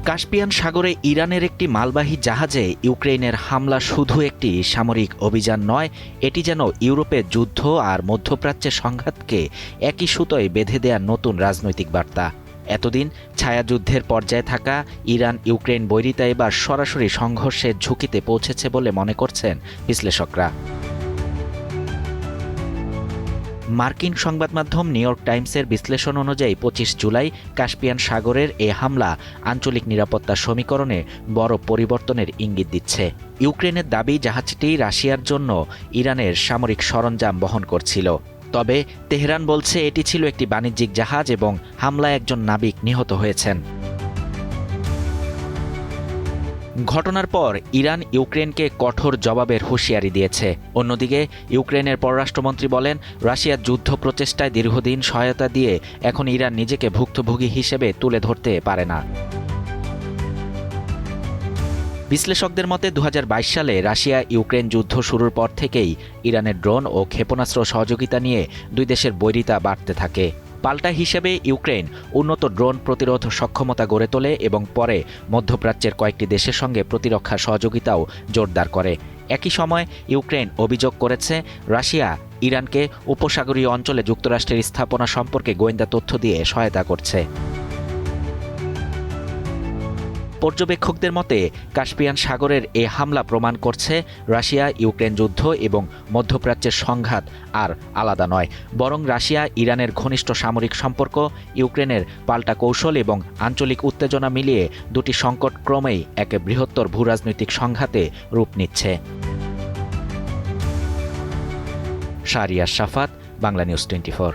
Caspian সাগরে ইরানের একটি মালবাহী জাহাজে ইউক্রেনের হামলা শুধু একটি সামরিক অভিযান নয়, এটি যেন ইউরোপে যুদ্ধ আর মধ্যপ্রাচ্যের সংঘাতকে একই সুতোয় বেঁধে দেওয়ার নতুন রাজনৈতিক বার্তা। এতদিন ছায়াযুদ্ধের পর্যায়ে থাকা ইরান ইউক্রেন বৈরিতা এবার সরাসরি সংঘর্ষের ঝুঁকিতে পৌঁছেছে বলে মনে করছেন বিশ্লেষকরা। মার্কিন সংবাদ মাধ্যম নিউ ইয়র্ক টাইমসের বিশ্লেষণ অনুযায়ী ২৫ জুলাই কাস্পিয়ান সাগরের এ হামলা আঞ্চলিক নিরাপত্তা সমীকরণে বড় পরিবর্তনের ইঙ্গিত দিচ্ছে। ইউক্রেনের দাবি জাহাজটি রাশিয়ার জন্য ইরানের সামরিক সরঞ্জাম বহন করছিল। তবে তেহরান বলছে এটি ছিল একটি বাণিজ্যিক জাহাজ এবং হামলায় একজন নাবিক নিহত হয়েছেন। ঘটনার পর ইরান ইউক্রেনকে কঠোর জবাবের হুঁশিয়ারি দিয়েছে। অন্যদিকে ইউক্রেনের পররাষ্ট্রমন্ত্রী বলেন, রাশিয়ার যুদ্ধ প্রচেষ্টায় দীর্ঘদিন সহায়তা দিয়ে এখন ইরান নিজেকে ভুক্তভোগী হিসেবে তুলে ধরতে পারে না। বিশ্লেষকদের মতে ২০২২ সালে রাশিয়া ইউক্রেন যুদ্ধ শুরুর পর থেকেই ইরানের ড্রোন ও ক্ষেপণাস্ত্র সহযোগিতা নিয়ে দুই দেশের বৈরিতা বাড়তে থাকে। পাল্টা হিসেবে ইউক্রেন উন্নত ড্রোন প্রতিরোধ সক্ষমতা গড়ে তোলে এবং পরে মধ্যপ্রাচ্যের কয়েকটি দেশের সঙ্গে প্রতিরক্ষা সহযোগিতাও জোরদার করে। একই সময় ইউক্রেন অভিযোগ করেছে, রাশিয়া ইরানকে উপসাগরীয় অঞ্চলে যুক্তরাষ্ট্রের স্থাপনা সম্পর্কে গোয়েন্দা তথ্য দিয়ে সহায়তা করছে। পর্যবেক্ষকদের মতে কাস্পিয়ান সাগরের এ হামলা প্রমাণ করছে রাশিয়া ইউক্রেন যুদ্ধ এবং মধ্যপ্রাচ্যের সংঘাত আর আলাদা নয়, বরং রাশিয়া ইরানের ঘনিষ্ঠ সামরিক সম্পর্ক, ইউক্রেনের পাল্টা কৌশল এবং আঞ্চলিক উত্তেজনা মিলিয়ে দুটি সংকট ক্রমেই এক বৃহত্তর ভূরাজনৈতিক সংঘাতে রূপ নিচ্ছে। শাহরিয়ার শাফাত, বাংলা নিউজ 24।